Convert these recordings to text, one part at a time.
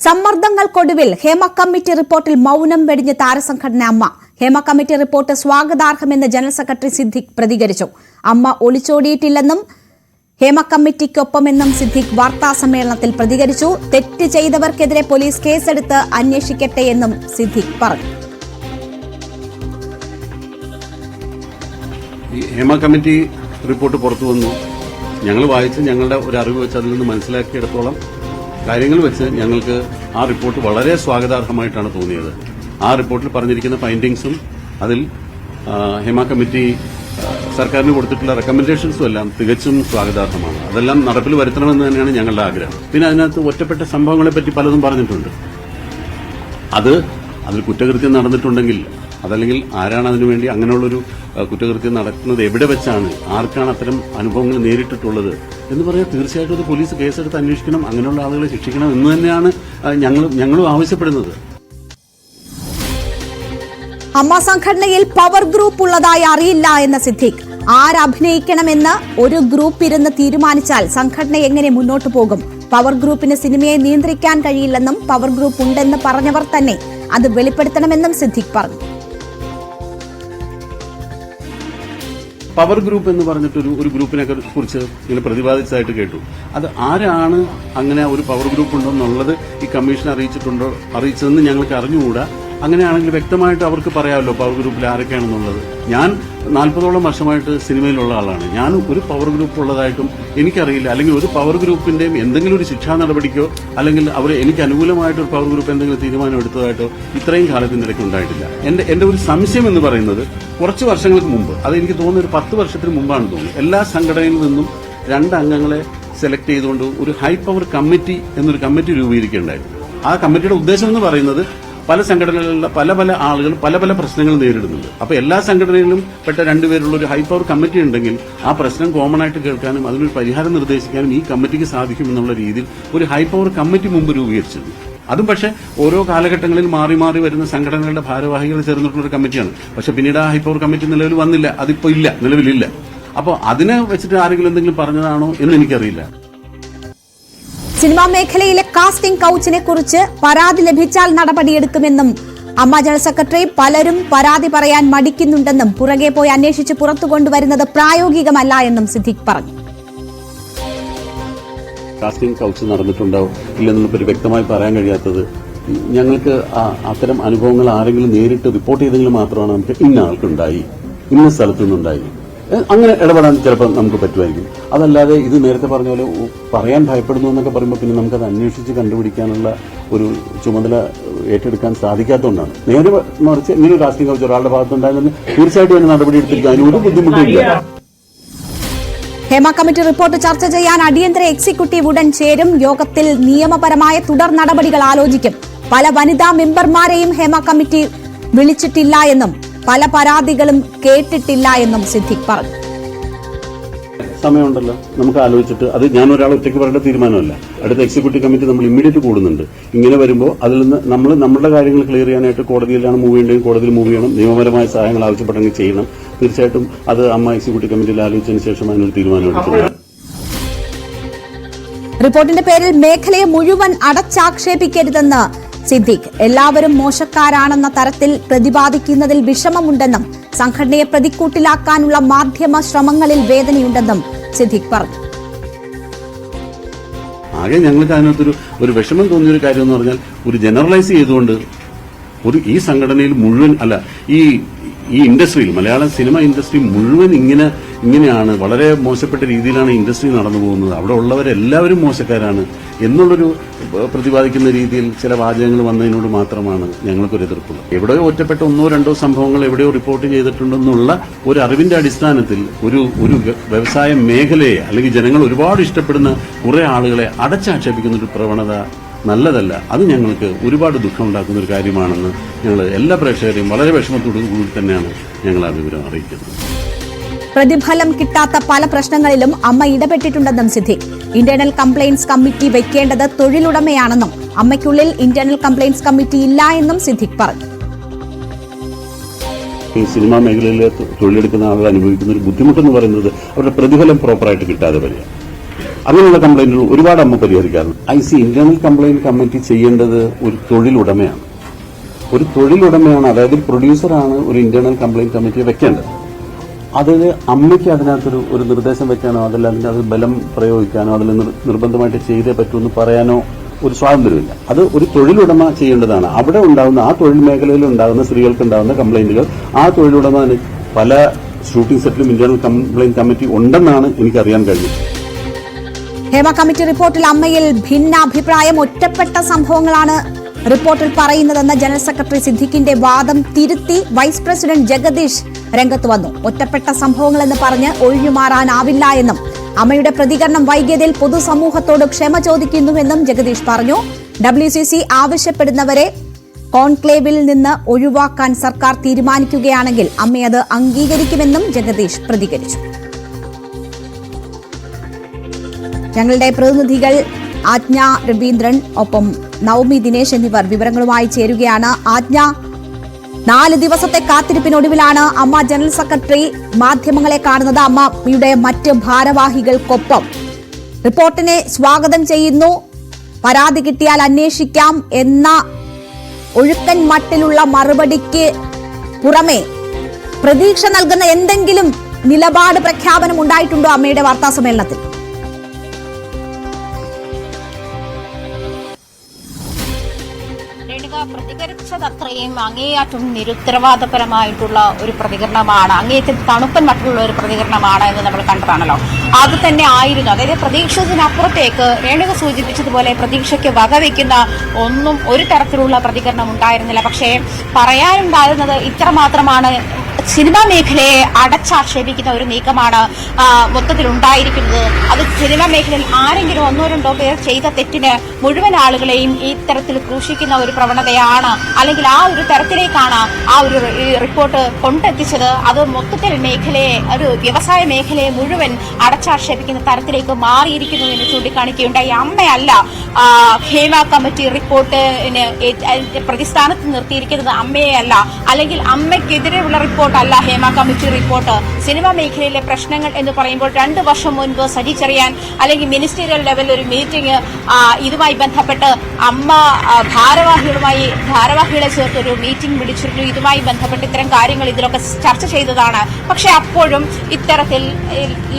സമ്മർദ്ദങ്ങൾക്കൊടുവിൽ Hema committee റിപ്പോർട്ടിൽ മൗനം വെടിഞ്ഞ താരസംഘടന അമ്മ. ഹേമ കമ്മിറ്റി റിപ്പോർട്ട് സ്വാഗതാർഹമെന്ന് ജനറൽ സെക്രട്ടറി സിദ്ദിഖ് പ്രതികരിച്ചു. അമ്മ ഒളിച്ചോടിയിട്ടില്ലെന്നും ഹേമ കമ്മിറ്റിക്കൊപ്പമെന്നും സിദ്ദിഖ് വാർത്താസമ്മേളനത്തിൽ പ്രതികരിച്ചു. തെറ്റ് ചെയ്തവർക്കെതിരെ പോലീസ് കേസെടുത്ത് അന്വേഷിക്കട്ടെ എന്നും സിദ്ദിഖ് പറഞ്ഞു. ഹേമ കമ്മിറ്റി റിപ്പോർട്ട് പുറത്തു വന്നു. ഞങ്ങൾ വായിച്ച് ഞങ്ങളുടെ ഒരു അറിവ് വെച്ച് അതിൽ നിന്ന് മനസ്സിലാക്കിയിടത്തോളം കാര്യങ്ങൾ വെച്ച് ഞങ്ങൾക്ക് ആ റിപ്പോർട്ട് വളരെ സ്വാഗതാർഹമായിട്ടാണ് തോന്നിയത്. ആ റിപ്പോർട്ടിൽ പറഞ്ഞിരിക്കുന്ന ഫൈൻഡിങ്സും അതിൽ ഹേമ കമ്മിറ്റി സർക്കാരിന് കൊടുത്തിട്ടുള്ള റെക്കമെൻഡേഷൻസും എല്ലാം തികച്ചും സ്വാഗതാർഹമാണ്. അതെല്ലാം നടപ്പിൽ വരുത്തണമെന്ന് തന്നെയാണ് ഞങ്ങളുടെ ആഗ്രഹം. പിന്നെ അതിനകത്ത് ഒറ്റപ്പെട്ട സംഭവങ്ങളെപ്പറ്റി പലതും പറഞ്ഞിട്ടുണ്ട്. അതിൽ കുറ്റകൃത്യം നടന്നിട്ടുണ്ടെങ്കിൽ അതല്ലെങ്കിൽ ആരാണ് അതിനുവേണ്ടി അങ്ങനെയുള്ളൊരു കുറ്റകൃത്യം നടക്കുന്നത്, എവിടെ വെച്ചാണ്, ആർക്കാണ് അത്തരം അനുഭവങ്ങൾ നേരിട്ടിട്ടുള്ളത് എന്ന് പറയാൻ തീർച്ചയായിട്ടും അത് പോലീസ് കേസെടുത്ത് അന്വേഷിക്കണം, അങ്ങനെയുള്ള ആളുകളെ ശിക്ഷിക്കണം എന്ന് തന്നെയാണ് ഞങ്ങളും ആവശ്യപ്പെടുന്നത്. അമ്മ സംഘടനയിൽ പവർ ഗ്രൂപ്പ് ഉള്ളതായി അറിയില്ല എന്ന സിദ്ദിഖ്. ആരഭിനയിക്കണമെന്ന് ഒരു ഗ്രൂപ്പ് ഇരുന്ന് തീരുമാനിച്ചാൽ സംഘടന എങ്ങനെ മുന്നോട്ട് പോകും? പവർ ഗ്രൂപ്പിന് സിനിമയെ നിയന്ത്രിക്കാൻ കഴിയില്ലെന്നും പവർ ഗ്രൂപ്പ് ഉണ്ടെന്ന് പറഞ്ഞവർ തന്നെ അത് വെളിപ്പെടുത്തണമെന്നും സിദ്ദിഖ് പറഞ്ഞു. പവർ ഗ്രൂപ്പ് എന്ന് പറഞ്ഞിട്ട് ഒരു ഗ്രൂപ്പിനെ കുറിച്ച് ഇങ്ങനെ പ്രതിപാദിച്ചതായിട്ട് കേട്ടു. അത് ആരാണ് അങ്ങനെ ഒരു പവർ ഗ്രൂപ്പ് ഉണ്ടെന്നുള്ളത് ഈ കമ്മീഷൻ അറിയിച്ചതെന്ന് ഞങ്ങൾക്ക് അറിഞ്ഞുകൂടാ. അങ്ങനെയാണെങ്കിൽ വ്യക്തമായിട്ട് അവർക്ക് പറയാമല്ലോ പവർ ഗ്രൂപ്പിൽ ആരൊക്കെയാണെന്നുള്ളത്. ഞാൻ 40ഓളം വർഷമായിട്ട് സിനിമയിലുള്ള ആളാണ്. ഞാൻ ഒരു പവർ ഗ്രൂപ്പ് ഉള്ളതായിട്ടും എനിക്കറിയില്ല. അല്ലെങ്കിൽ ഒരു പവർ ഗ്രൂപ്പിന്റെയും എന്തെങ്കിലും ഒരു ശിക്ഷാ നടപടിക്കോ അല്ലെങ്കിൽ എനിക്ക് അനുകൂലമായിട്ട് ഒരു പവർ ഗ്രൂപ്പ് എന്തെങ്കിലും തീരുമാനം എടുത്തതായിട്ടോ ഇത്രയും കാലത്തിനിടയ്ക്ക് ഉണ്ടായിട്ടില്ല. എന്റെ ഒരു സംശയം എന്ന് പറയുന്നത് കുറച്ച് വർഷങ്ങൾക്ക് മുമ്പ്, അത് എനിക്ക് തോന്നുന്ന ഒരു 10 വർഷത്തിന് മുമ്പാണ് തോന്നുന്നു, എല്ലാ സംഘടനയിൽ നിന്നും 2 അംഗങ്ങളെ സെലക്ട് ചെയ്തുകൊണ്ട് ഒരു ഹൈ പവർ കമ്മിറ്റി എന്നൊരു കമ്മിറ്റി രൂപീകരിക്കുകയുണ്ടായിരുന്നു. ആ കമ്മിറ്റിയുടെ ഉദ്ദേശം എന്ന് പറയുന്നത് പല സംഘടനകളിലുള്ള പല ആളുകൾ പല പ്രശ്നങ്ങൾ നേരിടുന്നുണ്ട്. അപ്പോൾ എല്ലാ സംഘടനയിലും പെട്ട 2 പേരുള്ള ഒരു ഹൈ പവർ കമ്മിറ്റി ഉണ്ടെങ്കിൽ ആ പ്രശ്നം കോമൺ ആയിട്ട് കേൾക്കാനും അതിനൊരു പരിഹാരം നിർദ്ദേശിക്കാനും ഈ കമ്മിറ്റിക്ക് സാധിക്കുമെന്നുള്ള രീതിയിൽ ഒരു ഹൈ പവർ കമ്മിറ്റി മുമ്പ് രൂപീകരിച്ചിരുന്നു. അതും പക്ഷേ ഓരോ കാലഘട്ടങ്ങളിൽ മാറി മാറി വരുന്ന സംഘടനകളുടെ ഭാരവാഹികൾ ചേർന്നിട്ടുള്ള ഒരു കമ്മിറ്റിയാണ്. പക്ഷെ പിന്നീട് ആ ഹൈ പവർ കമ്മിറ്റി നിലവിൽ വന്നില്ല, അതിപ്പോ ഇല്ല, നിലവിലില്ല. അപ്പോൾ അതിനെ വെച്ചിട്ട് ആരെങ്കിലും എന്തെങ്കിലും പറഞ്ഞതാണോ എന്ന് എനിക്കറിയില്ല. സിനിമാ മേഖലയിലെ കാസ്റ്റിംഗ് കൌച്ചിനെ കുറിച്ച് പരാതി ലഭിച്ചാൽ നടപടിയെടുക്കുമെന്നും അമ്മ ജനറൽ സെക്രട്ടറി, പലരും പരാതി പറയാൻ മടിക്കുന്നുണ്ടെന്നും പുറകെ പോയി അന്വേഷിച്ച് പുറത്തു കൊണ്ടുവരുന്നത് പ്രായോഗികമല്ല എന്നും സിദ്ദിഖ് പറഞ്ഞു. കാസ്റ്റിംഗ് കൌച്ച് നടന്നിട്ടുണ്ടോ ഇല്ലെന്നൊരു വ്യക്തമായി പറയാൻ കഴിയാത്തത് ഞങ്ങൾക്ക് അത്തരം അനുഭവങ്ങൾ ആരെങ്കിലും നേരിട്ട് റിപ്പോർട്ട് ചെയ്തെങ്കിൽ മാത്രമാണ് നമുക്ക് ഇന്ന ആൾക്കുണ്ടായി, ഇന്ന സ്ഥലത്തു നിന്നുണ്ടായി, അങ്ങനെ ഇടപെടാൻ ചിലപ്പോൾ നമുക്ക് പറ്റുമായിരിക്കും. അതല്ലാതെ ഇത് നേരത്തെ പറഞ്ഞ പോലെ പറയാൻ ഭയപ്പെടുന്നു എന്നൊക്കെ പറയുമ്പോൾ പിന്നെ നമുക്കത് അന്വേഷിച്ച് കണ്ടുപിടിക്കാനുള്ള ഒരു ചുമതല ഏറ്റെടുക്കാൻ സാധിക്കാത്തതുകൊണ്ടാണ്. നേരെ മറിച്ച് ഇങ്ങനെ ഒരു കാസ്റ്റിംഗ് കൗച്ച് ഒരാളുടെ ഭാഗത്തുണ്ടായിരുന്നെങ്കിൽ തീർച്ചയായിട്ടും അതിന് നടപടി എടുത്തിരിക്കാൻ അതിന് ഒരു ബുദ്ധിമുട്ടില്ല. ഹേമ കമ്മിറ്റി റിപ്പോർട്ട് ചർച്ച ചെയ്യാൻ അടിയന്തര എക്സിക്യൂട്ടീവ് ഉടൻ ചേരും. യോഗത്തിൽ നിയമപരമായ തുടർ നടപടികൾ ആലോചിക്കും. പല വനിതാ മെമ്പർമാരെയും ഹേമ കമ്മിറ്റി വിളിച്ചിട്ടില്ല എന്നും പല പരാതികളും കേട്ടിട്ടില്ല എന്നും സിദ്ദിഖ് പറഞ്ഞു. സമയമുണ്ടല്ലോ, നമുക്ക് ആലോചിച്ചിട്ട് അത് ഞാൻ ഒരാൾ ഒറ്റയ്ക്ക് പറയേണ്ട തീരുമാനമല്ല. അടുത്ത എക്സിക്യൂട്ടീവ് കമ്മിറ്റി നമ്മൾ ഇമ്മീഡിയറ്റ് കൂടുന്നുണ്ട്. ഇങ്ങനെ വരുമ്പോൾ അതിൽ നിന്ന് നമ്മുടെ കാര്യങ്ങൾ ക്ലിയർ ചെയ്യാനായിട്ട് കോടതിയിലാണ് മൂവ് ചെയ്യേണ്ടത്, കോടതിയിൽ മൂവ് ചെയ്യണം. നിയമപരമായ സഹായങ്ങൾ ആവശ്യപ്പെട്ടെങ്കിൽ ചെയ്യണം. തീർച്ചയായിട്ടും അത് അമ്മ എക്സിക്യൂട്ടീവ് കമ്മിറ്റിയിൽ ആലോചിച്ചതിന് ശേഷം അതിനൊരു തീരുമാനം എടുക്കുന്നത്. റിപ്പോർട്ടിന്റെ പേരിൽ മേഖലയെ മുഴുവൻ അടച്ചാക്ഷേപിക്കരുതെന്ന് സിദ്ദിഖ്. എല്ലാവരും മോശക്കാരാണെന്ന തരത്തിൽ പ്രതിപാദിക്കുന്നതിൽ വിഷമമുണ്ടെന്നും സംഘടനയെ പ്രതിക്കൂട്ടിലാക്കാനുള്ള മാധ്യമ ശ്രമങ്ങളിൽ വേദനയുണ്ടെന്നും സിദ്ദിഖ് പറഞ്ഞു. ആകെ ഞങ്ങൾക്ക് അതിനകത്തൊരു വിഷമം തോന്നിയൊരു കാര്യം എന്ന് പറഞ്ഞാൽ ഒരു ജനറലൈസ് ചെയ്തുകൊണ്ട് ഈ സംഘടനയിൽ മുഴുവൻ അല്ല, ഈ ഇൻഡസ്ട്രിയിൽ, മലയാള സിനിമ ഇൻഡസ്ട്രി മുഴുവൻ ഇങ്ങനെയാണ്, വളരെ മോശപ്പെട്ട രീതിയിലാണ് ഇൻഡസ്ട്രി നടന്നു പോകുന്നത്, അവിടെ ഉള്ളവരെല്ലാവരും മോശക്കാരാണ് എന്നുള്ളൊരു പ്രതിപാദിക്കുന്ന രീതിയിൽ ചില വാചകങ്ങൾ വന്നതിനോട് മാത്രമാണ് ഞങ്ങൾക്കൊരു എതിർപ്പുള്ളത്. എവിടെയോ ഒറ്റപ്പെട്ട 1-2 സംഭവങ്ങൾ എവിടെയോ റിപ്പോർട്ട് ചെയ്തിട്ടുണ്ടെന്നുള്ള ഒരു അറിവിന്റെ അടിസ്ഥാനത്തിൽ ഒരു വ്യവസായ മേഖലയെ അല്ലെങ്കിൽ ജനങ്ങൾ ഒരുപാട് ഇഷ്ടപ്പെടുന്ന കുറെ ആളുകളെ അടച്ചാക്ഷേപിക്കുന്ന ഒരു പ്രവണത നല്ലതല്ല. അത് ഞങ്ങൾക്ക് ഒരുപാട് ദുഃഖമുണ്ടാക്കുന്ന ഒരു കാര്യമാണെന്ന് ഞങ്ങൾ എല്ലാ പ്രേക്ഷകരെയും വളരെ വിഷമത്തോടു കൂടി തന്നെയാണ് ഞങ്ങൾ ആ വിവരം അറിയിക്കുന്നത്. പ്രതിഫലം കിട്ടാത്ത പല പ്രശ്നങ്ങളിലും അമ്മ ഇടപെട്ടിട്ടുണ്ടെന്നും സിദ്ദിഖ്. ഇന്റേണൽ കംപ്ലയിന്റ്സ് കമ്മിറ്റി വെക്കേണ്ടത് തൊഴിലുടമയാണെന്നും അമ്മയ്ക്കുള്ളിൽ ഇന്റേണൽ കംപ്ലയിന്റ്സ് കമ്മിറ്റി ഇല്ല എന്നും സിദ്ദിഖ് പറഞ്ഞു. ഈ സിനിമാ മേഖലയിൽ തൊഴിലെടുക്കുന്ന ആളുകൾ അനുഭവിക്കുന്ന ഒരു ബുദ്ധിമുട്ടെന്ന് പറയുന്നത് അവരുടെ പ്രതിഫലം പ്രോപ്പറായിട്ട് കിട്ടാതെ വരിക. അങ്ങനെയുള്ള കംപ്ലൈന്റുകൾ ഒരുപാട് അമ്മ പരിഹരിക്കാറുണ്ട്. ഇന്റേണൽ കംപ്ലൈന്റ് കമ്മിറ്റി ചെയ്യേണ്ടത് ഒരു തൊഴിലുടമയാണ്. ഒരു തൊഴിലുടമയാണ്, അതായത് പ്രൊഡ്യൂസറാണ് ഒരു ഇന്റേണൽ കംപ്ലൈന്റ് കമ്മിറ്റി വെക്കേണ്ടത്. അതിൽ അമ്മയ്ക്ക് അതിനകത്തൊരു നിർദ്ദേശം വെക്കാനോ അതല്ലെങ്കിൽ അത് ബലം പ്രയോഗിക്കാനോ അതിൽ നിർബന്ധമായിട്ട് ചെയ്തേ പറ്റൂന്ന് പറയാനോ ഒരു സ്വാതന്ത്ര്യമില്ല. അത് ഒരു തൊഴിലുടമ ചെയ്യേണ്ടതാണ്. അവിടെ ഉണ്ടാകുന്ന ആ തൊഴിൽ മേഖലയിൽ ഉണ്ടാകുന്ന സ്ത്രീകൾക്ക് ഉണ്ടാകുന്ന കംപ്ലൈന്റുകൾ ആ തൊഴിലുടമ പല ഷൂട്ടിംഗ് സെറ്റിലും ഇന്റേണൽ കംപ്ലൈന്റ് കമ്മിറ്റി ഉണ്ടെന്നാണ് എനിക്കറിയാൻ കഴിഞ്ഞത്. ഹേമ കമ്മിറ്റി റിപ്പോർട്ടിൽ അമ്മയിൽ ഭിന്നാഭിപ്രായം, ഒറ്റപ്പെട്ട സംഭവങ്ങളാണ് റിപ്പോർട്ടിൽ പറയുന്നതെന്ന ജനറൽ സെക്രട്ടറി സിദ്ദിഖിന്റെ വാദം തിരുത്തി വൈസ് പ്രസിഡന്റ് ജഗദീഷ് രംഗത്ത് വന്നു. ഒറ്റപ്പെട്ട സംഭവങ്ങളെന്ന് പറഞ്ഞ് ഒഴിഞ്ഞുമാറാനാവില്ല എന്നും അമ്മയുടെ പ്രതികരണം വൈകിയതിൽ പൊതുസമൂഹത്തോട് ക്ഷമ ചോദിക്കുന്നുവെന്നും ജഗദീഷ് പറഞ്ഞു. WCC ആവശ്യപ്പെടുന്നവരെ കോൺക്ലേവിൽ നിന്ന് ഒഴിവാക്കാൻ സർക്കാർ തീരുമാനിക്കുകയാണെങ്കിൽ അമ്മയത് അംഗീകരിക്കുമെന്നും ജഗദീഷ് പ്രതികരിച്ചു. ഞങ്ങളുടെ പ്രതിനിധികൾ ആജ്ഞ രവീന്ദ്രൻ ഒപ്പം നവമി ദിനേശ് എന്നിവർ വിവരങ്ങളുമായി ചേരുകയാണ്. ആജ്ഞ, 4 ദിവസത്തെ കാത്തിരിപ്പിനൊടുവിലാണ് അമ്മ ജനറൽ സെക്രട്ടറി മാധ്യമങ്ങളെ കാണുന്നത്. അമ്മയുടെ മറ്റ് ഭാരവാഹികൾക്കൊപ്പം റിപ്പോർട്ടിനെ സ്വാഗതം ചെയ്യുന്നു. പരാതി കിട്ടിയാൽ അന്വേഷിക്കാം എന്ന ഒഴുക്കൻ മട്ടിലുള്ള മറുപടിക്ക് പുറമെ പ്രതീക്ഷ നൽകുന്ന എന്തെങ്കിലും നിലപാട് പ്രഖ്യാപനം ഉണ്ടായിട്ടുണ്ടോ അമ്മയുടെ വാർത്താ സമ്മേളനത്തിൽ? പ്രതികരിച്ചത് അത്രയും അങ്ങേയറ്റം നിരുത്തരവാദപരമായിട്ടുള്ള ഒരു പ്രതികരണമാണ്, അങ്ങേയറ്റം തണുപ്പൻ മറ്റുള്ള ഒരു പ്രതികരണമാണ് എന്ന് നമ്മൾ കണ്ടതാണല്ലോ. അത് തന്നെ ആയിരുന്നു, അതായത് പ്രതീക്ഷിച്ചതിനപ്പുറത്തേക്ക് രേണുക സൂചിപ്പിച്ചതുപോലെ പ്രതീക്ഷയ്ക്ക് വകവെക്കുന്ന ഒന്നും ഒരു തരത്തിലുള്ള പ്രതികരണം ഉണ്ടായിരുന്നില്ല. പക്ഷേ പറയാനുണ്ടായിരുന്നത് ഇത്രമാത്രമാണ്: സിനിമാ മേഖലയെ അടച്ചാക്ഷേപിക്കുന്ന ഒരു നീക്കമാണ് മൊത്തത്തിൽ ഉണ്ടായിരിക്കുന്നത്. അത് സിനിമാ മേഖലയിൽ ആരെങ്കിലും 1-2 പേർ ചെയ്ത തെറ്റിന് മുഴുവൻ ആളുകളെയും ഈ തരത്തിൽ ക്രൂശിക്കുന്ന ഒരു പ്രവണതയാണ്, അല്ലെങ്കിൽ ആ ഒരു തരത്തിലേക്കാണ് ആ ഒരു റിപ്പോർട്ട് കൊണ്ടെത്തിച്ചത്. അത് മൊത്തത്തിൽ മേഖലയെ, ഒരു വ്യവസായ മേഖലയെ മുഴുവൻ അടച്ചാക്ഷേപിക്കുന്ന തരത്തിലേക്ക് മാറിയിരിക്കുന്നു എന്ന് ചൂണ്ടിക്കാണിക്കുകയുണ്ടായി. അമ്മയല്ല ഹേമ കമ്മിറ്റി റിപ്പോർട്ടിന് പ്രതിസ്ഥാനത്ത് നിർത്തിയിരിക്കുന്നത്, അമ്മയെയല്ല, അല്ലെങ്കിൽ അമ്മയ്ക്കെതിരെയുള്ള റിപ്പോർട്ടല്ല ഹേമ കമ്മിറ്റി റിപ്പോർട്ട്. സിനിമാ മേഖലയിലെ പ്രശ്നങ്ങൾ എന്ന് പറയുമ്പോൾ 2 വർഷം മുൻപ് സജി ചെറിയാൻ അല്ലെങ്കിൽ മിനിസ്റ്റീരിയൽ ലെവലിൽ ഒരു മീറ്റിംഗ് ഇതുമായി ബന്ധപ്പെട്ട് അമ്മ ഭാരവാഹികളെ ചേർത്ത് ഒരു മീറ്റിംഗ് വിളിച്ചിരുന്നു. ഇതുമായി ബന്ധപ്പെട്ട് ഇത്തരം കാര്യങ്ങൾ ഇതിലൊക്കെ ചർച്ച ചെയ്തതാണ്. പക്ഷെ അപ്പോഴും ഇത്തരത്തിൽ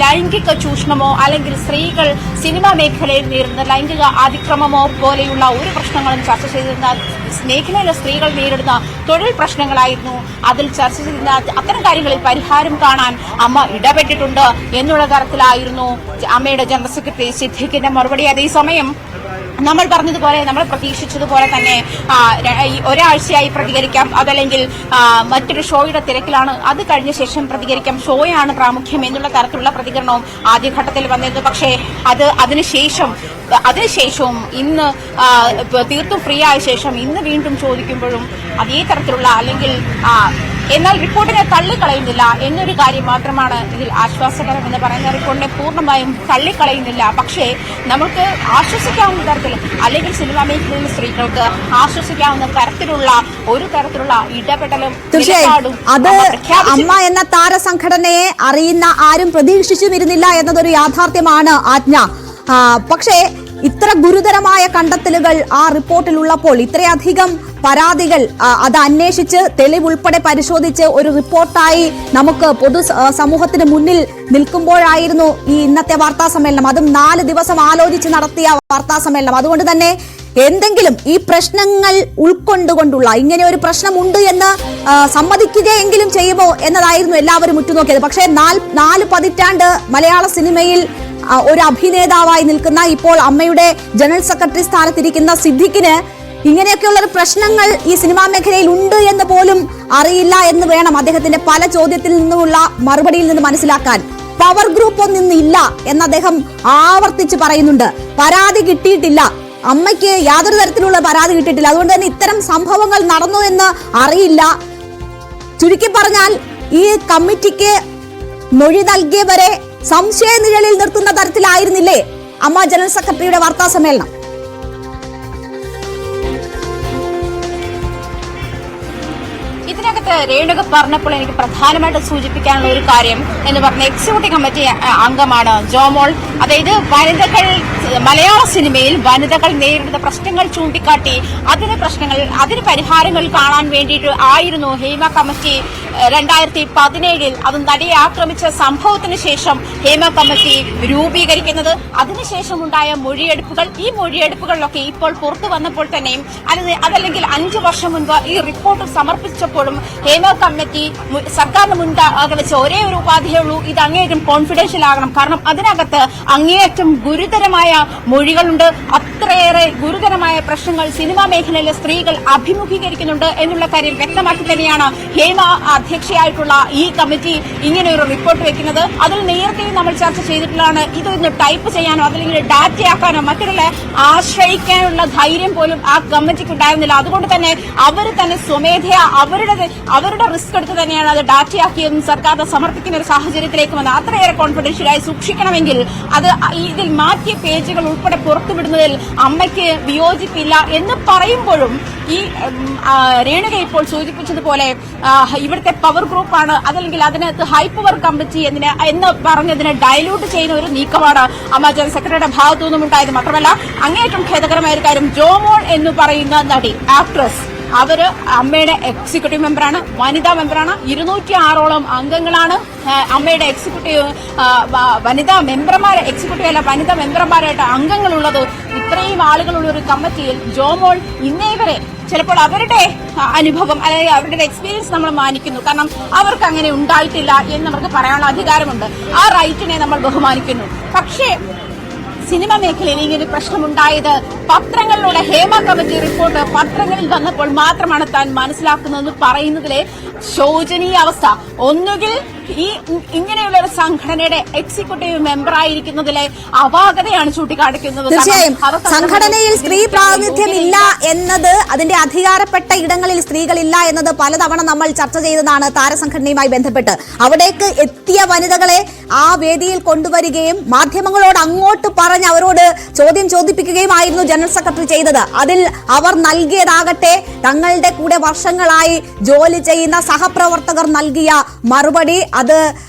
ലൈംഗിക ചൂഷണമോ അല്ലെങ്കിൽ സ്ത്രീകൾ സിനിമാ മേഖലയിൽ നേരിടുന്ന ലൈംഗിക അതിക്രമമോ പോലെയുള്ള ഒരു പ്രശ്നങ്ങളും ചർച്ച ചെയ്തിരുന്ന മേഖലയിലെ സ്ത്രീകൾ നേരിടുന്ന തൊഴിൽ പ്രശ്നങ്ങളായിരുന്നു അതിൽ ചർച്ച ചെയ്യുന്ന. അത്തരം കാര്യങ്ങളിൽ പരിഹാരം കാണാൻ അമ്മ ഇടപെട്ടിട്ടുണ്ട് എന്നുള്ള തരത്തിലായിരുന്നു അമ്മയുടെ ജനറൽ സെക്രട്ടറി സിദ്ദിഖിന്റെ മറുപടി. അതേസമയം നമ്മൾ പറഞ്ഞതുപോലെ, നമ്മൾ പ്രതീക്ഷിച്ചതുപോലെ തന്നെ ഒരാഴ്ചയായി പ്രതികരിക്കാം, അതല്ലെങ്കിൽ മറ്റൊരു ഷോയുടെ തിരക്കിലാണ്, അത് കഴിഞ്ഞ ശേഷം പ്രതികരിക്കാം, ഷോയാണ് പ്രാമുഖ്യം എന്നുള്ള തരത്തിലുള്ള പ്രതികരണവും ആദ്യഘട്ടത്തിൽ വന്നിരുന്നു. പക്ഷേ അതിനുശേഷവും ഇന്ന് തീർത്തും ഫ്രീ ആയ ശേഷം ഇന്ന് വീണ്ടും ചോദിക്കുമ്പോഴും അതേ തരത്തിലുള്ള, അല്ലെങ്കിൽ എന്നാൽ റിപ്പോർട്ടിനെ തള്ളിക്കളയുന്നില്ല എന്നൊരു കാര്യം മാത്രമാണ് ഇതിൽ ആശ്വാസകരം എന്ന് പറയുന്ന. റിപ്പോർട്ടിനെ പൂർണ്ണമായും തള്ളിക്കളയുന്നില്ല, പക്ഷേ നമുക്ക് ആശ്വസിക്കാവുന്ന തരത്തിൽ, അല്ലെങ്കിൽ സിനിമാ മേഖലയിലെ സ്ത്രീകൾക്ക് ആശ്വസിക്കാവുന്ന തരത്തിലുള്ള ഒരു തരത്തിലുള്ള ഇടപെടലും തീർച്ചയായും അത് അമ്മ എന്ന താരസംഘടനയെ അറിയുന്ന ആരും പ്രതീക്ഷിച്ചുമിരുന്നില്ല എന്നതൊരു യാഥാർത്ഥ്യമാണ് ആജ്ഞ. പക്ഷേ ഇത്ര ഗുരുതരമായ കണ്ടെത്തലുകൾ ആ റിപ്പോർട്ടിലുള്ളപ്പോൾ, ഇത്രയധികം പരാതികൾ അത് അന്വേഷിച്ച് തെളിവുൾപ്പെടെ പരിശോധിച്ച് ഒരു റിപ്പോർട്ടായി നമുക്ക് പൊതു സമൂഹത്തിന് മുന്നിൽ നിൽക്കുമ്പോഴായിരുന്നു ഈ ഇന്നത്തെ വാർത്താ സമ്മേളനം. അതും 4 ദിവസം ആലോചിച്ച് നടത്തിയ വാർത്താ സമ്മേളനം. അതുകൊണ്ട് തന്നെ എന്തെങ്കിലും ഈ പ്രശ്നങ്ങൾ ഉൾക്കൊണ്ടുകൊണ്ടുള്ള, ഇങ്ങനെ ഒരു പ്രശ്നമുണ്ട് എന്ന് സമ്മതിക്കുകയെങ്കിലും ചെയ്യുമോ എന്നതായിരുന്നു എല്ലാവരും ഉറ്റുനോക്കിയത്. പക്ഷേ 4 പതിറ്റാണ്ട് മലയാള സിനിമയിൽ ഒരു അഭിനേതാവായി നിൽക്കുന്ന, ഇപ്പോൾ അമ്മയുടെ ജനറൽ സെക്രട്ടറി സ്ഥാനത്തിരിക്കുന്ന സിദ്ദിഖിന് ഇങ്ങനെയൊക്കെയുള്ള പ്രശ്നങ്ങൾ ഈ സിനിമാ മേഖലയിൽ ഉണ്ട് എന്ന് പോലും അറിയില്ല എന്ന് വേണം അദ്ദേഹത്തിന്റെ പല ചോദ്യത്തിൽ നിന്നുമുള്ള മറുപടിയിൽ നിന്ന് മനസ്സിലാക്കാൻ. പവർ ഗ്രൂപ്പ് ഒന്നും ഇല്ല എന്ന് അദ്ദേഹം ആവർത്തിച്ച് പറയുന്നുണ്ട്. പരാതി കിട്ടിയിട്ടില്ല, അമ്മയ്ക്ക് യാതൊരു തരത്തിലുള്ള പരാതി കിട്ടിയിട്ടില്ല. അതുകൊണ്ട് തന്നെ ഇത്തരം സംഭവങ്ങൾ നടന്നു എന്ന് അറിയില്ല. ചുരുക്കി പറഞ്ഞാൽ ഈ കമ്മിറ്റിക്ക് മൊഴി നൽകിയവരെ സംശയ നിഴലിൽ നിർത്തുന്ന തരത്തിലായിരുന്നില്ലേ അമ്മ ജനറൽ സെക്രട്ടറിയുടെ വാർത്താ സമ്മേളനം? ഇതിനകത്ത് നേരത്തെ രേണുക പറഞ്ഞപ്പോൾ എനിക്ക് പ്രധാനമായിട്ട് സൂചിപ്പിക്കാനുള്ള ഒരു കാര്യം എന്ന് പറഞ്ഞ എക്സിക്യൂട്ടീവ് കമ്മിറ്റി അംഗമാണ് ജോമോൾ. അതായത് വനിതകൾ മലയാള സിനിമയിൽ വനിതകൾ നേരിടുന്ന പ്രശ്നങ്ങൾ ചൂണ്ടിക്കാട്ടി അതിന് പരിഹാരങ്ങൾ കാണാൻ വേണ്ടിയിട്ട് ആയിരുന്നു ഹേമ കമ്മിറ്റി 2017 അത് നടിയെ ആക്രമിച്ച സംഭവത്തിന് ശേഷം ഹേമ കമ്മിറ്റി രൂപീകരിക്കുന്നത്. അതിനുശേഷം ഉണ്ടായ മൊഴിയെടുപ്പുകൾ, ഈ മൊഴിയെടുപ്പുകളിലൊക്കെ ഇപ്പോൾ പുറത്തു വന്നപ്പോൾ തന്നെയും അതല്ലെങ്കിൽ 5 വർഷം മുൻപ് ഈ റിപ്പോർട്ട് സമർപ്പിച്ചപ്പോഴും ഹേമ കമ്മിറ്റി സർക്കാരിന് മുൻപാകെ വെച്ച ഒരേ ഒരു ഉപാധിയേ ഉള്ളൂ, ഇത് അങ്ങേയറ്റം കോൺഫിഡൻഷ്യൽ ആകണം. കാരണം അതിനകത്ത് അങ്ങേയറ്റം ഗുരുതരമായ മൊഴികളുണ്ട്, അത്രയേറെ ഗുരുതരമായ പ്രശ്നങ്ങൾ സിനിമാ മേഖലയിലെ സ്ത്രീകൾ അഭിമുഖീകരിക്കുന്നുണ്ട് എന്നുള്ള കാര്യം വ്യക്തമാക്കി തന്നെയാണ് ഹേമ അധ്യക്ഷയായിട്ടുള്ള ഈ കമ്മിറ്റി ഇങ്ങനെ ഒരു റിപ്പോർട്ട് വെക്കുന്നത്. അതിൽ നേരത്തെ നമ്മൾ ചർച്ച ചെയ്തിട്ടുള്ളതാണ്, ഇതൊന്ന് ടൈപ്പ് ചെയ്യാനോ അതല്ലെങ്കിൽ ഡാറ്റയാക്കാനോ മറ്റൊരാളെ ആശ്രയിക്കാനുള്ള ധൈര്യം പോലും ആ കമ്മിറ്റിക്ക് ഉണ്ടായിരുന്നില്ല. അതുകൊണ്ട് തന്നെ അവർ തന്നെ സ്വമേധയാ അവരുടെ റിസ്ക് എടുത്ത് തന്നെയാണ് അത് ഡാറ്റയാക്കിയതും സർക്കാരിന് സമർപ്പിക്കുന്ന ഒരു സാഹചര്യത്തിലേക്ക് വന്നത്. അത്രയേറെ കോൺഫിഡൻഷ്യലായി സൂക്ഷിക്കണമെങ്കിൽ അത് ഇതിൽ മാറ്റിയ പേജുകൾ ഉൾപ്പെടെ പുറത്തുവിടുന്നതിൽ അമ്മയ്ക്ക് വിയോജിപ്പില്ല എന്ന് പറയുമ്പോഴും ഈ രേണുക ഇപ്പോൾ സൂചിപ്പിച്ചതുപോലെ ഇവിടുത്തെ പവർ ഗ്രൂപ്പാണ് അതല്ലെങ്കിൽ അതിനകത്ത് ഹൈ പവർ കമ്മിറ്റി എന്ന് പറഞ്ഞതിനെ ഡയലൂട്ട് ചെയ്യുന്ന ഒരു നീക്കമാണ് അമ്മ ജനറൽ സെക്രട്ടറിയുടെ ഭാഗത്തു നിന്നും ഉണ്ടായത്. മാത്രമല്ല അങ്ങേയറ്റം ഖേദകരമായ ഒരു കാര്യം, ജോമോൾ എന്ന് പറയുന്ന നടി ആക്ട്രസ് അവര് അമ്മയുടെ എക്സിക്യൂട്ടീവ് മെമ്പറാണ്, വനിതാ മെമ്പറാണ്. 206ഓളം അംഗങ്ങളാണ് അമ്മയുടെ എക്സിക്യൂട്ടീവ് വനിതാ മെമ്പർമാരായിട്ട് അംഗങ്ങളുള്ളത്. ഇത്രയും ആളുകളുള്ള ഒരു കമ്മിറ്റിയിൽ ജോമോൾ ഇന്നേ വരെ ചിലപ്പോൾ അവരുടെ അനുഭവം അല്ലെങ്കിൽ അവരുടെ എക്സ്പീരിയൻസ് നമ്മൾ മാനിക്കുന്നു. കാരണം അവർക്ക് അങ്ങനെ ഉണ്ടായിട്ടില്ല എന്ന് നമുക്ക് പറയാനുള്ള അധികാരമുണ്ട്, ആ റൈറ്റിനെ നമ്മൾ ബഹുമാനിക്കുന്നു. പക്ഷേ സിനിമ മേഖലയിൽ ഇങ്ങനെ പ്രശ്നമുണ്ടായത് പത്രങ്ങളിലൂടെ ഹേമ കമ്മിറ്റി റിപ്പോർട്ട് പത്രങ്ങളിൽ വന്നപ്പോൾ മാത്രമാണ് താൻ മനസ്സിലാക്കുന്നതെന്ന് പറയുന്നതിലെ ശോചനീയ അവസ്ഥ. ഒന്നുകിൽ ഈ ഇങ്ങനെയുള്ള ഒരു സംഘടനയുടെ എക്സിക്യൂട്ടീവ് മെമ്പറായിരിക്കുന്നതിലെ അപാകതയാണ് ചൂണ്ടിക്കാണിക്കുന്നത്. തീർച്ചയായും സംഘടനയിൽ സ്ത്രീ പ്രാതിനിധ്യം ഇല്ല എന്നത്, അതിന്റെ അധികാരപ്പെട്ട ഇടങ്ങളിൽ സ്ത്രീകളില്ല എന്നത് പലതവണ നമ്മൾ ചർച്ച ചെയ്തതാണ് താരസംഘടനയുമായി ബന്ധപ്പെട്ട്. അവിടേക്ക് എത്തിയ വനിതകളെ ആ വേദിയിൽ കൊണ്ടുവരികയും മാധ്യമങ്ങളോട് അങ്ങോട്ട് പറഞ്ഞ് അവരോട് ചോദ്യം ചോദിപ്പിക്കുകയുമായിരുന്നു ജനറൽ സെക്രട്ടറി ചെയ്തത്. അതിൽ അവർ നൽകിയതാകട്ടെ തങ്ങളുടെ കൂടെ വർഷങ്ങളായി ജോലി ചെയ്യുന്ന സഹപ്രവർത്തകർ നൽകിയ മറുപടി. അത്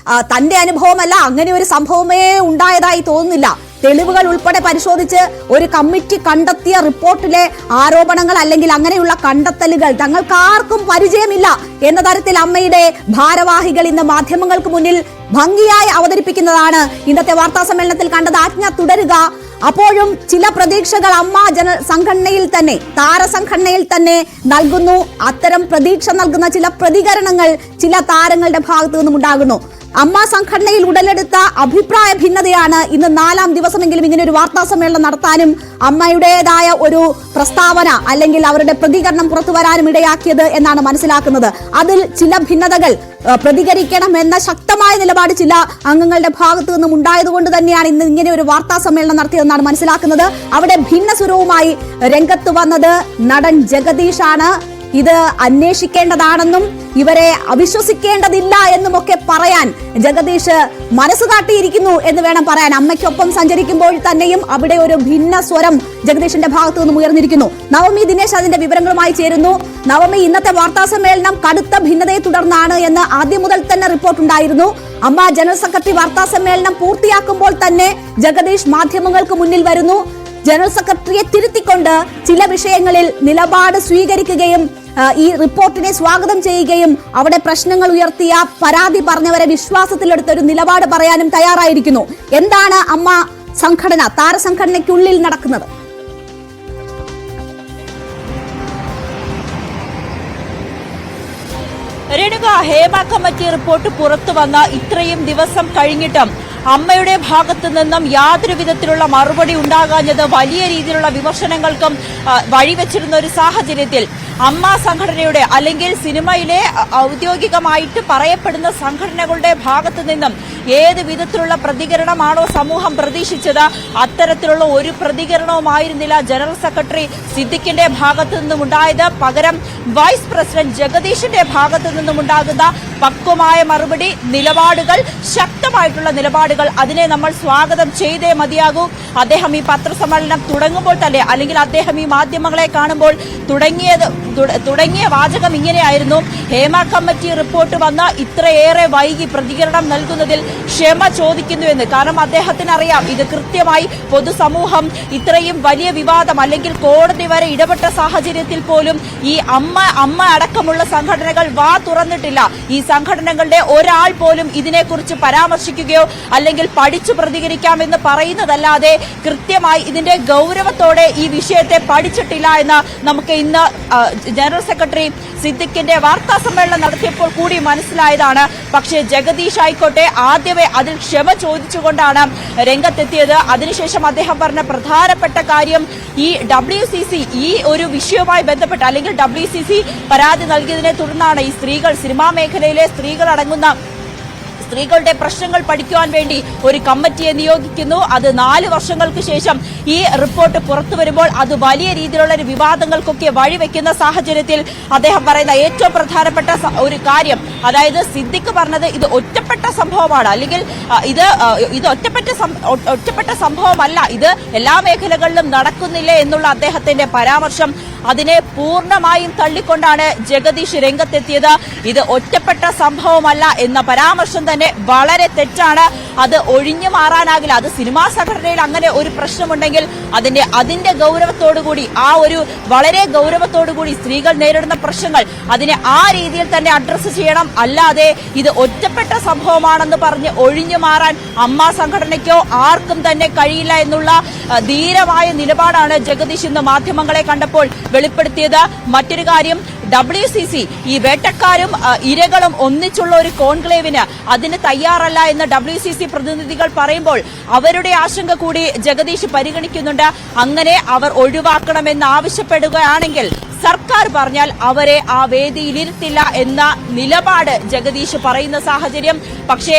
തന്റെ അനുഭവമല്ല, അങ്ങനെ ഒരു സംഭവമേ ഉണ്ടായതായി തോന്നുന്നില്ല. തെളിവുകൾ ഉൾപ്പെടെ പരിശോധിച്ച് ഒരു കമ്മിറ്റി കണ്ടെത്തിയ റിപ്പോർട്ടിലെ ആരോപണങ്ങൾ അല്ലെങ്കിൽ അങ്ങനെയുള്ള കണ്ടെത്തലുകൾ തങ്ങൾക്കാർക്കും പരിചയമില്ല എന്ന തരത്തിൽ അമ്മയുടെ ഭാരവാഹികൾ ഇന്ന് മാധ്യമങ്ങൾക്ക് മുന്നിൽ ഭംഗിയായി അവതരിപ്പിക്കുന്നതാണ് ഇന്നത്തെ വാർത്താ സമ്മേളനത്തിൽ കണ്ടത്. ആജ്ഞ തുടരുക. അപ്പോഴും ചില പ്രതീക്ഷകൾ അമ്മ സംഘടനയിൽ തന്നെ, താരസംഘടനയിൽ തന്നെ നൽകുന്നു. അത്തരം പ്രതീക്ഷ നൽകുന്ന ചില പ്രതികരണങ്ങൾ ചില താരങ്ങളുടെ ഭാഗത്തു നിന്നും ഉണ്ടാകുന്നു. അമ്മ സംഘടനയിൽ ഉടലെടുത്ത അഭിപ്രായ ഭിന്നതയാണ് ഇന്ന് 4ാം ദിവസമെങ്കിലും ഇങ്ങനെ ഒരു വാർത്താ സമ്മേളനം നടത്താനും അമ്മയുടേതായ ഒരു പ്രസ്താവന അല്ലെങ്കിൽ അവരുടെ പ്രതികരണം പുറത്തു വരാനും ഇടയാക്കിയത് എന്നാണ് മനസ്സിലാക്കുന്നത്. അതിൽ ചില ഭിന്നതകൾ പ്രതികരിക്കണം എന്ന ശക്തമായ നിലപാട് ചില അംഗങ്ങളുടെ ഭാഗത്തു നിന്നും ഉണ്ടായതുകൊണ്ട് തന്നെയാണ് ഇന്ന് ഇങ്ങനെ ഒരു വാർത്താ സമ്മേളനം നടത്തിയതെന്നാണ് മനസ്സിലാക്കുന്നത്. അവിടെ ഭിന്നസ്വരവുമായി രംഗത്ത് വന്നത് നടൻ ജഗദീഷാണ്. ഇത് അന്വേഷിക്കേണ്ടതാണെന്നും ഇവരെ അവിശ്വസിക്കേണ്ടതില്ല എന്നുമൊക്കെ പറയാൻ ജഗദീഷ് മനസ്സ് കാട്ടിയിരിക്കുന്നു എന്ന് വേണം പറയാൻ. അമ്മയ്ക്കൊപ്പം സഞ്ചരിക്കുമ്പോൾ തന്നെയും അവിടെ ഒരു ഭിന്ന സ്വരം ജഗദീഷിന്റെ ഭാഗത്തു നിന്നും ഉയർന്നിരിക്കുന്നു. നവമി ദിനേശ് അതിന്റെ വിവരങ്ങളുമായി ചേരുന്നു. നവമി, ഇന്നത്തെ വാർത്താ സമ്മേളനം കടുത്ത ഭിന്നതയെ തുടർന്നാണ് എന്ന് ആദ്യം മുതൽ തന്നെ റിപ്പോർട്ടുണ്ടായിരുന്നു. അമ്മ ജനറൽ സെക്രട്ടറി വാർത്താ സമ്മേളനം പൂർത്തിയാക്കുമ്പോൾ തന്നെ ജഗദീഷ് മാധ്യമങ്ങൾക്ക് മുന്നിൽ വരുന്നു. ജനറൽ സെക്രട്ടറിയെ തിരുത്തിക്കൊണ്ട് ചില വിഷയങ്ങളിൽ നിലപാട് സ്വീകരിക്കുകയും ഈ റിപ്പോർട്ടിനെ സ്വാഗതം ചെയ്യുകയും അവിടെ പ്രശ്നങ്ങൾ ഉയർത്തിയ പരാതി പറഞ്ഞവരെ വിശ്വാസത്തിലെടുത്ത ഒരു നിലപാട് പറയാനും തയ്യാറായിരിക്കുന്നു. എന്താണ് അമ്മ സംഘടന, താരസംഘടനയ്ക്കുള്ളിൽ നടക്കുന്നത്? രേണുക, ഹേമ കമ്മിറ്റി റിപ്പോർട്ട് പുറത്തു വന്ന ഇത്രയും ദിവസം കഴിഞ്ഞിട്ടും അമ്മയുടെ ഭാഗത്തു നിന്നും യാതൊരു വിധത്തിലുള്ള മറുപടി ഉണ്ടാകാഞ്ഞത് വലിയ രീതിയിലുള്ള വിമർശനങ്ങൾക്കും വഴിവെച്ചിരുന്ന ഒരു സാഹചര്യത്തിൽ അമ്മ സംഘടനയുടെ അല്ലെങ്കിൽ സിനിമയിലെ ഔദ്യോഗികമായിട്ട് പറയപ്പെടുന്ന സംഘടനകളുടെ ഭാഗത്തു നിന്നും ഏത് വിധത്തിലുള്ള പ്രതികരണമാണോ സമൂഹം പ്രതീക്ഷിച്ചത് അത്തരത്തിലുള്ള ഒരു പ്രതികരണവുമായിരുന്നില്ല ജനറൽ സെക്രട്ടറി സിദ്ദിഖിന്റെ ഭാഗത്തു നിന്നും ഉണ്ടായത്. പകരം വൈസ് പ്രസിഡന്റ് ജഗദീഷിന്റെ ഭാഗത്തു നിന്നും ഉണ്ടാകുന്ന പക്വമായ മറുപടി, നിലപാടുകൾ, ശക്തമായിട്ടുള്ള നിലപാടുകൾ, അതിനെ നമ്മൾ സ്വാഗതം ചെയ്തേ മതിയാകൂ. അദ്ദേഹം ഈ പത്രസമ്മേളനം തുടങ്ങുമ്പോൾ തന്നെ അല്ലെങ്കിൽ അദ്ദേഹം ഈ മാധ്യമങ്ങളെ കാണുമ്പോൾ തുടങ്ങിയത് തുടങ്ങിയ വാചകം ഇങ്ങനെയായിരുന്നു: ഹേമ കമ്മിറ്റി റിപ്പോർട്ട് വന്ന് ഇത്രയേറെ വൈകി പ്രതികരണം നൽകുന്നതിൽ ക്ഷമ ചോദിക്കുന്നുവെന്ന്. കാരണം അദ്ദേഹത്തിന് അറിയാം, ഇത് കൃത്യമായി പൊതുസമൂഹം ഇത്രയും വലിയ വിവാദം അല്ലെങ്കിൽ കോടതി വരെ ഇടപെട്ട സാഹചര്യത്തിൽ പോലും ഈ അമ്മ അടക്കമുള്ള സംഘടനകൾ വാ തുറന്നിട്ടില്ല. ഈ സംഘടനകളുടെ ഒരാൾ പോലും ഇതിനെക്കുറിച്ച് പരാമർശിക്കുകയോ അല്ലെങ്കിൽ പഠിച്ചു പ്രതികരിക്കാമെന്ന് പറയുന്നതല്ലാതെ കൃത്യമായി ഇതിന്റെ ഗൗരവത്തോടെ ഈ വിഷയത്തെ പഠിച്ചിട്ടില്ല എന്ന് നമുക്ക് ഇന്ന് ജനറൽ സെക്രട്ടറി സിദ്ദിഖിന്റെ വാർത്താ സമ്മേളനം നടത്തിയപ്പോൾ കൂടി മനസ്സിലായതാണ്. പക്ഷേ ജഗദീഷ് ആയിക്കോട്ടെ ആദ്യമേ അതിൽ ക്ഷമ ചോദിച്ചുകൊണ്ടാണ് രംഗത്തെത്തിയത്. അതിനുശേഷം അദ്ദേഹം പറഞ്ഞ പ്രധാനപ്പെട്ട കാര്യം, ഈ WCC ഈ ഒരു വിഷയവുമായി ബന്ധപ്പെട്ട് അല്ലെങ്കിൽ WCC പരാതി നൽകിയതിനെ തുടർന്നാണ് ഈ സ്ത്രീകൾ, സിനിമാ മേഖലയിലെ സ്ത്രീകൾ അടങ്ങുന്ന സ്ത്രീകളുടെ പ്രശ്നങ്ങൾ പഠിക്കുവാൻ വേണ്ടി ഒരു കമ്മിറ്റിയെ നിയോഗിക്കുന്നു. അത് 4 വർഷങ്ങൾക്ക് ശേഷം ഈ റിപ്പോർട്ട് പുറത്തു വരുമ്പോൾ അത് വലിയ രീതിയിലുള്ള വിവാദങ്ങൾക്കൊക്കെ വഴിവെക്കുന്ന സാഹചര്യത്തിൽ അദ്ദേഹം പറയുന്ന ഏറ്റവും പ്രധാനപ്പെട്ട ഒരു കാര്യം, അതായത് സിദ്ദിഖ് പറഞ്ഞത് ഇത് ഒറ്റപ്പെട്ട സംഭവമാണ്, അല്ലെങ്കിൽ ഇത് ഒറ്റപ്പെട്ട സംഭവമല്ല, ഇത് എല്ലാ മേഖലകളിലും നടക്കുന്നില്ല എന്നുള്ള അദ്ദേഹത്തിന്റെ പരാമർശം, അതിനെ പൂർണ്ണമായും തള്ളിക്കൊണ്ടാണ് ജഗദീഷ് രംഗത്തെത്തിയത്. ഇത് ഒറ്റപ്പെട്ട സംഭവമല്ല എന്ന പരാമർശം തന്നെ വളരെ തെറ്റാണ്. അത് ഒഴിഞ്ഞു മാറാനാകില്ല. അത് സിനിമാ സംഘടനയിൽ അങ്ങനെ ഒരു പ്രശ്നമുണ്ടെങ്കിൽ അതിന്റെ ഗൗരവത്തോടുകൂടി, ആ ഒരു വളരെ ഗൗരവത്തോടുകൂടി സ്ത്രീകൾ നേരിടുന്ന പ്രശ്നങ്ങൾ അതിനെ ആ രീതിയിൽ തന്നെ അഡ്രസ്സ് ചെയ്യണം. അല്ലാതെ ഇത് ഒറ്റപ്പെട്ട സംഭവമാണെന്ന് പറഞ്ഞ് ഒഴിഞ്ഞു മാറാൻ അമ്മ സംഘടനയ്ക്കോ ആർക്കും തന്നെ കഴിയില്ല എന്നുള്ള ധീരമായ നിലപാടാണ് ജഗദീഷ് ഇന്ന് മാധ്യമങ്ങളെ കണ്ടപ്പോൾ വെളിപ്പെടുത്തിയത്. മറ്റൊരു കാര്യം, WCC ഈ വേട്ടക്കാരും ഇരകളും ഒന്നിച്ചുള്ള ഒരു കോൺക്ലേവിന് അതിന് തയ്യാറല്ല എന്ന് WCC പ്രതിനിധികൾ പറയുമ്പോൾ അവരുടെ ആശങ്ക കൂടി ജഗദീഷ് പരിഗണിക്കുന്നുണ്ട്. അങ്ങനെ അവർ ഒഴിവാക്കണമെന്ന് ആവശ്യപ്പെടുകയാണെങ്കിൽ സർക്കാർ പറഞ്ഞാൽ അവരെ ആ വേദിയിലിരുത്തില്ല എന്ന നിലപാട് ജഗദീഷ് പറയുന്ന സാഹചര്യം. പക്ഷേ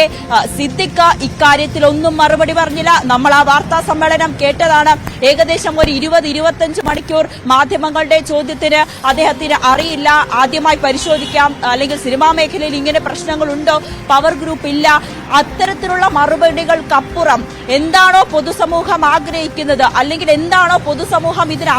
സിദ്ദിഖ് ഇക്കാര്യത്തിൽ ഒന്നും മറുപടി പറഞ്ഞില്ല. നമ്മൾ ആ വാർത്താ സമ്മേളനം കേട്ടതാണ്. ഏകദേശം ഒരു 20-25 മണിക്കൂർ മാധ്യമങ്ങളുടെ ചോദ്യത്തിന് അദ്ദേഹത്തിന് അറിയില്ല, ആദ്യമായി പരിശോധിക്കാം, അല്ലെങ്കിൽ സിനിമാ മേഖലയിൽ ഇങ്ങനെ പ്രശ്നങ്ങളുണ്ടോ, പവർ ഗ്രൂപ്പ് ഇല്ല, അത്തരത്തിലുള്ള മറുപടികൾക്കപ്പുറം എന്താണോ പൊതുസമൂഹം ആഗ്രഹിക്കുന്നത്, അല്ലെങ്കിൽ എന്താണോ പൊതുസമൂഹം ഇതിന്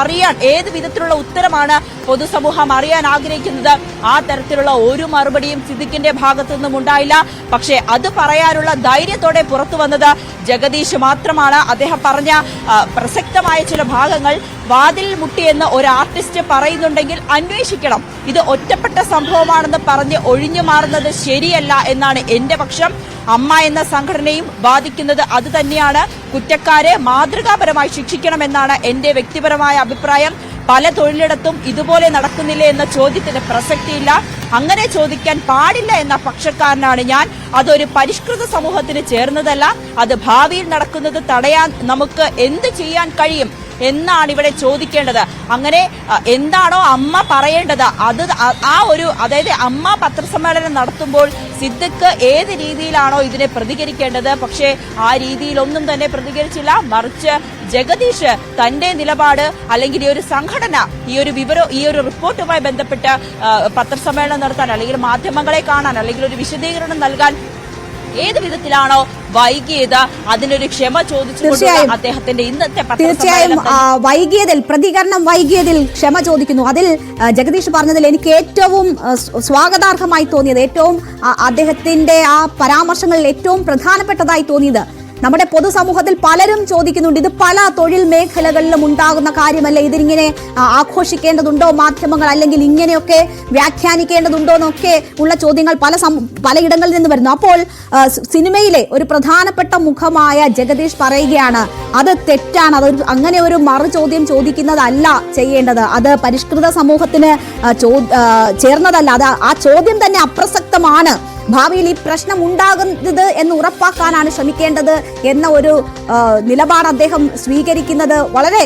അറിയാൻ ഏത് വിധത്തിലുള്ള ഉത്തരമാണ് പൊതുസമൂഹം അറിയാൻ ആഗ്രഹിക്കുന്നത്, ആ തരത്തിലുള്ള ഒരു മറുപടിയും സിദ്ദിഖിന്റെ ഭാഗത്തു നിന്നും ഉണ്ടായില്ല. പക്ഷേ അത് പറയാനുള്ള ധൈര്യത്തോടെ പുറത്തു വന്നത് ജഗദീഷ് മാത്രമാണ്. അദ്ദേഹം പറഞ്ഞ പ്രസക്തമായ ചില ഭാഗങ്ങൾ, വാതിൽ മുട്ടിയെന്ന് ഒരു ആർട്ടിസ്റ്റ് പറയുന്നുണ്ടെങ്കിൽ അന്വേഷിക്കണം, ഇത് ഒറ്റപ്പെട്ട സംഭവമാണെന്ന് പറഞ്ഞ് ഒഴിഞ്ഞു മാറുന്നത് ശരിയല്ല എന്നാണ് എന്റെ പക്ഷം. അമ്മ എന്ന സംഘടനയും വാദിക്കുന്നത് അത് തന്നെയാണ്. കുറ്റക്കാരെ മാതൃകാപരമായി ശിക്ഷിക്കണമെന്നാണ് എന്റെ വ്യക്തിപരമായ അഭിപ്രായം. പല തൊഴിലിടത്തും ഇതുപോലെ നടക്കുന്നില്ല എന്ന ചോദ്യത്തിന് പ്രസക്തിയില്ല. അങ്ങനെ ചോദിക്കാൻ പാടില്ല എന്ന പക്ഷക്കാരനാണ് ഞാൻ. അതൊരു പരിഷ്കൃത സമൂഹത്തിന് ചേർന്നതല്ല. അത് ഭാവിയിൽ നടക്കുന്നത് തടയാൻ നമുക്ക് എന്ത് ചെയ്യാൻ കഴിയും എന്നാണ് ഇവിടെ ചോദിക്കേണ്ടത്. അങ്ങനെ എന്താണോ അമ്മ പറയേണ്ടത് അതായത് അമ്മ പത്രസമ്മേളനം നടത്തുമ്പോൾ സിദ്ദിഖ് ഏത് രീതിയിലാണോ ഇതിനെ പ്രതികരിക്കേണ്ടത്, പക്ഷേ ആ രീതിയിലൊന്നും തന്നെ പ്രതികരിച്ചില്ല. മറിച്ച് ജഗദീഷ് തന്റെ നിലപാട്, അല്ലെങ്കിൽ ഈ ഒരു സംഘടന ഈ ഒരു റിപ്പോർട്ടുമായി ബന്ധപ്പെട്ട് പത്രസമ്മേളനം നടത്താൻ, അല്ലെങ്കിൽ മാധ്യമങ്ങളെ കാണാൻ, അല്ലെങ്കിൽ ഒരു വിശദീകരണം നൽകാൻ ഏത് വിധത്തിലാണോ വൈകിയത് അതിനൊരു ക്ഷമ ചോദിച്ചുകൊണ്ട് അദ്ദേഹത്തിന്റെ ഇന്നത്തെ തീർച്ചയായും പ്രതികരണം വൈകിയതിൽ ക്ഷമ ചോദിക്കുന്നു. അതിൽ ജഗദീഷ് പറഞ്ഞതിൽ എനിക്ക് ഏറ്റവും സ്വാഗതാർഹമായി തോന്നിയത്, ഏറ്റവും അദ്ദേഹത്തിന്റെ ആ പരാമർശങ്ങളിൽ ഏറ്റവും പ്രധാനപ്പെട്ടതായി തോന്നിയത്, നമ്മുടെ പൊതുസമൂഹത്തിൽ പലരും ചോദിക്കുന്നുണ്ട്, ഇത് പല തൊഴിൽ മേഖലകളിലും ഉണ്ടാകുന്ന കാര്യമല്ല, ഇതിങ്ങനെ ആഘോഷിക്കേണ്ടതുണ്ടോ മാധ്യമങ്ങൾ, അല്ലെങ്കിൽ ഇങ്ങനെയൊക്കെ വ്യാഖ്യാനിക്കേണ്ടതുണ്ടോ എന്നൊക്കെ ഉള്ള ചോദ്യങ്ങൾ പലയിടങ്ങളിൽ നിന്ന് വരുന്നു. അപ്പോൾ സിനിമയിലെ ഒരു പ്രധാനപ്പെട്ട മുഖമായ ജഗദീഷ് പറയുകയാണ്, അത് തെറ്റാണ്, അത് അങ്ങനെ ഒരു മറു ചോദ്യം ചോദിക്കുന്നതല്ല ചെയ്യേണ്ടത്, അത് പരിഷ്കൃത സമൂഹത്തിന് ചേർന്നതല്ല, അത് ആ ചോദ്യം തന്നെ അപ്രസക്തമാണ്, ഭാവിയിൽ ഈ പ്രശ്നം ഉണ്ടാകുന്നത് എന്ന് ഉറപ്പാക്കാനാണ് ശ്രമിക്കേണ്ടത് എന്ന ഒരു നിലപാട് അദ്ദേഹം സ്വീകരിക്കുന്നത് വളരെ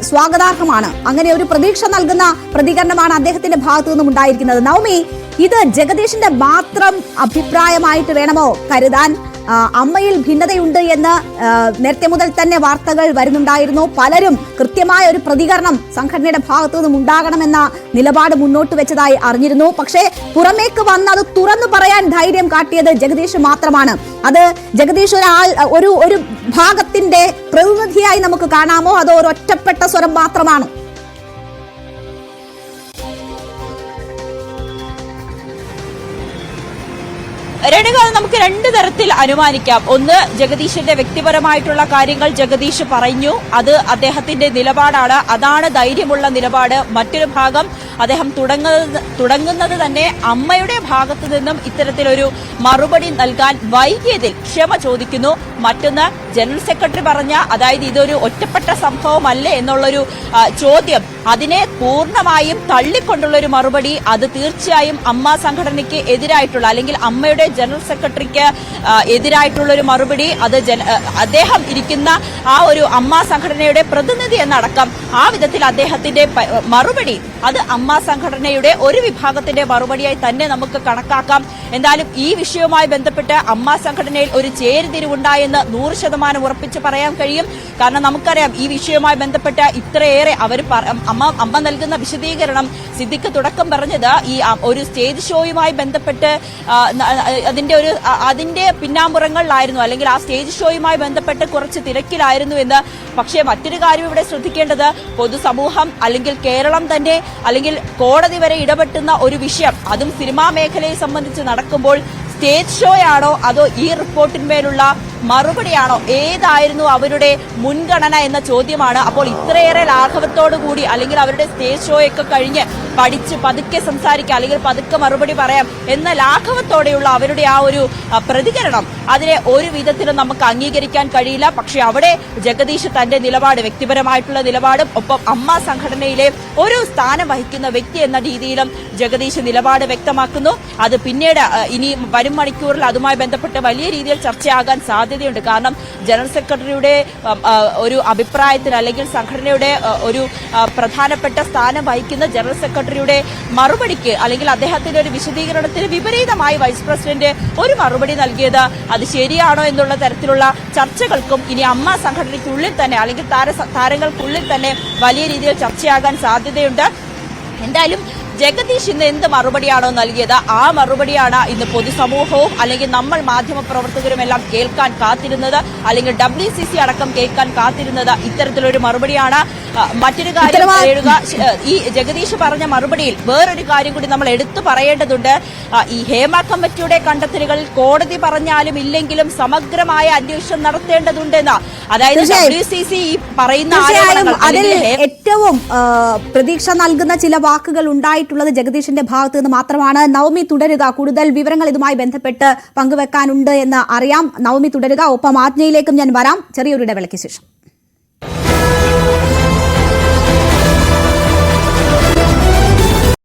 സ്വാഗതാർഹമാണ്. അങ്ങനെ ഒരു പ്രതീക്ഷ നൽകുന്ന പ്രതികരണമാണ് അദ്ദേഹത്തിന്റെ ഭാഗത്തു നിന്നും ഉണ്ടായിരിക്കുന്നത്. നവമി, ഇത് ജഗദീഷിന്റെ മാത്രം അഭിപ്രായമായിട്ട് വേണമോ കരുതാൻ? അമ്മയിൽ ഭിന്നതയുണ്ട് എന്ന് നേരത്തെ മുതൽ തന്നെ വാർത്തകൾ വരുന്നുണ്ടായിരുന്നു. പലരും കൃത്യമായ ഒരു പ്രതികരണം സംഘടനയുടെ ഭാഗത്തു നിന്നും ഉണ്ടാകണമെന്ന നിലപാട് മുന്നോട്ട് വെച്ചതായി അറിഞ്ഞിരുന്നു. പക്ഷേ പുറമേക്ക് വന്ന് അത് തുറന്നു പറയാൻ ധൈര്യം കാട്ടിയത് ജഗദീഷ് മാത്രമാണ്. അത് ജഗദീഷ് ഒരു ഭാഗത്തിന്റെ പ്രതിനിധിയായി നമുക്ക് കാണാമോ, അതോ ഒരു ഒറ്റപ്പെട്ട സ്വരം മാത്രമാണോ? രേണുക, നമുക്ക് രണ്ട് തരത്തിൽ അനുമാനിക്കാം. ഒന്ന്, ജഗദീഷിന്റെ വ്യക്തിപരമായിട്ടുള്ള കാര്യങ്ങൾ ജഗദീഷ് പറഞ്ഞു, അത് അദ്ദേഹത്തിന്റെ നിലപാടാണ്, അതാണ് ധൈര്യമുള്ള നിലപാട്. മറ്റൊരു ഭാഗം, അദ്ദേഹം തുടങ്ങുന്നത് തന്നെ അമ്മയുടെ ഭാഗത്തു നിന്നും ഇത്തരത്തിലൊരു മറുപടി നൽകാൻ വൈകിയതിൽ ക്ഷമ ചോദിക്കുന്നു. മറ്റൊന്ന്, ജനറൽ സെക്രട്ടറി പറഞ്ഞ, അതായത് ഇതൊരു ഒറ്റപ്പെട്ട സംഭവമല്ലേ എന്നുള്ളൊരു ചോദ്യം, അതിനെ പൂർണ്ണമായും തള്ളിക്കൊണ്ടുള്ള ഒരു മറുപടി, അത് തീർച്ചയായും അമ്മ സംഘടനയ്ക്ക് എതിരായിട്ടുള്ള, അല്ലെങ്കിൽ അമ്മയുടെ ജനറൽ സെക്രട്ടറിക്ക് എതിരായിട്ടുള്ള ഒരു മറുപടി, അത് അദ്ദേഹം ഇരിക്കുന്ന ആ ഒരു അമ്മ സംഘടനയുടെ പ്രതിനിധി എന്നടക്കം ആ വിധത്തിൽ അദ്ദേഹത്തിന്റെ മറുപടി, അത് അമ്മ സംഘടനയുടെ ഒരു വിഭാഗത്തിന്റെ മറുപടിയായി തന്നെ നമുക്ക് കണക്കാക്കാം. എന്തായാലും ഈ വിഷയവുമായി ബന്ധപ്പെട്ട് അമ്മ സംഘടനയിൽ ഒരു ചേരിതിരിവുണ്ടായെന്ന് 100% ഉറപ്പിച്ച് പറയാൻ കഴിയും. കാരണം നമുക്കറിയാം, ഈ വിഷയവുമായി ബന്ധപ്പെട്ട് ഇത്രയേറെ അമ്മ നൽകുന്ന വിശദീകരണം, സിദ്ദിഖ് തുടക്കം പറഞ്ഞത് ഈ ഒരു സ്റ്റേജ് ഷോയുമായി ബന്ധപ്പെട്ട് അതിന്റെ പിന്നാമ്പുറങ്ങളിലായിരുന്നു, അല്ലെങ്കിൽ ആ സ്റ്റേജ് ഷോയുമായി ബന്ധപ്പെട്ട് കുറച്ച് തിരക്കിലായിരുന്നു എന്ന്. പക്ഷേ മറ്റൊരു കാര്യം ഇവിടെ ശ്രദ്ധിക്കേണ്ടത്, പൊതുസമൂഹം അല്ലെങ്കിൽ കേരളം തന്നെ അല്ലെങ്കിൽ കോടതി വരെ ഇടപെട്ടുന്ന ഒരു വിഷയം, അതും സിനിമാ മേഖലയെ സംബന്ധിച്ച് നടക്കുമ്പോൾ സ്റ്റേജ് ഷോയാണോ അതോ ഈ റിപ്പോർട്ടിന്മേലുള്ള മറുപടിയാണോ, ഏതായിരുന്നു അവരുടെ മുൻഗണന എന്ന ചോദ്യമാണ്. അപ്പോൾ ഇത്രയേറെ ലാഘവത്തോടുകൂടി, അല്ലെങ്കിൽ അവരുടെ സ്റ്റേജ് ഷോയൊക്കെ കഴിഞ്ഞ് പഠിച്ച് പതുക്കെ സംസാരിക്കാം, അല്ലെങ്കിൽ പതുക്കെ മറുപടി പറയാം എന്ന ലാഘവത്തോടെയുള്ള അവരുടെ ആ ഒരു പ്രതികരണം, അതിനെ ഒരു വിധത്തിലും നമുക്ക് അംഗീകരിക്കാൻ കഴിയില്ല. പക്ഷെ അവിടെ ജഗദീഷ് തന്റെ നിലപാട്, വ്യക്തിപരമായിട്ടുള്ള നിലപാടും ഒപ്പം അമ്മ സംഘടനയിലെ ഒരു സ്ഥാനം വഹിക്കുന്ന വ്യക്തി എന്ന രീതിയിലും ജഗദീഷ് നിലപാട് വ്യക്തമാക്കുന്നു. അത് പിന്നീട് ഇനി വരും മണിക്കൂറിൽ അതുമായി ബന്ധപ്പെട്ട് വലിയ രീതിയിൽ ചർച്ചയാകാൻ സാധ്യതയുണ്ട്. കാരണം ജനറൽ സെക്രട്ടറിയുടെ ഒരു അഭിപ്രായത്തിന്, അല്ലെങ്കിൽ സംഘടനയുടെ ഒരു പ്രധാനപ്പെട്ട സ്ഥാനം വഹിക്കുന്ന ജനറൽ സെക്രട്ടറിയുടെ മറുപടിക്ക്, അല്ലെങ്കിൽ അദ്ദേഹത്തിന്റെ ഒരു വിശദീകരണത്തിന് വിപരീതമായി വൈസ് പ്രസിഡന്റ് ഒരു മറുപടി നൽകിയത്, അത് ശരിയാണോ എന്നുള്ള തരത്തിലുള്ള ചർച്ചകൾക്കും ഇനി അമ്മ സംഘടനയ്ക്കുള്ളിൽ തന്നെ, അല്ലെങ്കിൽ താരങ്ങൾക്കുള്ളിൽ തന്നെ വലിയ രീതിയിൽ ചർച്ചയാകാൻ സാധ്യതയുണ്ട്. എന്തായാലും ജഗദീഷ് ഇന്ന് എന്ത് മറുപടിയാണോ നൽകിയത്, ആ മറുപടിയാണ് ഇന്ന് പൊതുസമൂഹവും അല്ലെങ്കിൽ നമ്മൾ മാധ്യമപ്രവർത്തകരുമെല്ലാം കേൾക്കാൻ കാത്തിരുന്നത്, അല്ലെങ്കിൽ WCC അടക്കം കേൾക്കാൻ കാത്തിരുന്നത് ഇത്തരത്തിലൊരു മറുപടിയാണ്. മറ്റൊരു കാര്യം പറയുക, ഈ ജഗദീഷ് പറഞ്ഞ മറുപടിയിൽ വേറൊരു കാര്യം കൂടി നമ്മൾ എടുത്തു പറയേണ്ടതുണ്ട്. ഈ ഹേമ കമ്മിറ്റിയുടെ കണ്ടെത്തലുകളിൽ കോടതി പറഞ്ഞാലും ഇല്ലെങ്കിലും സമഗ്രമായ അന്വേഷണം നടത്തേണ്ടതുണ്ടെന്ന്, അതായത് WCC ഈ പറയുന്ന അതിൽ ഏറ്റവും പ്രതീക്ഷ നൽകുന്ന ചില വാക്കുകൾ ഉണ്ടായിട്ടുള്ളത് ജഗദീഷിന്റെ ഭാഗത്ത് നിന്ന് മാത്രമാണ്. നവമി തുടരുക, കൂടുതൽ വിവരങ്ങൾ ഇതുമായി ബന്ധപ്പെട്ട് പങ്കുവെക്കാനുണ്ട് എന്ന് അറിയാം. നവമി തുടരുക, ഒപ്പം ആജ്ഞയിലേക്കും ഞാൻ വരാം ചെറിയൊരു ഇടവേളയ്ക്ക് ശേഷം.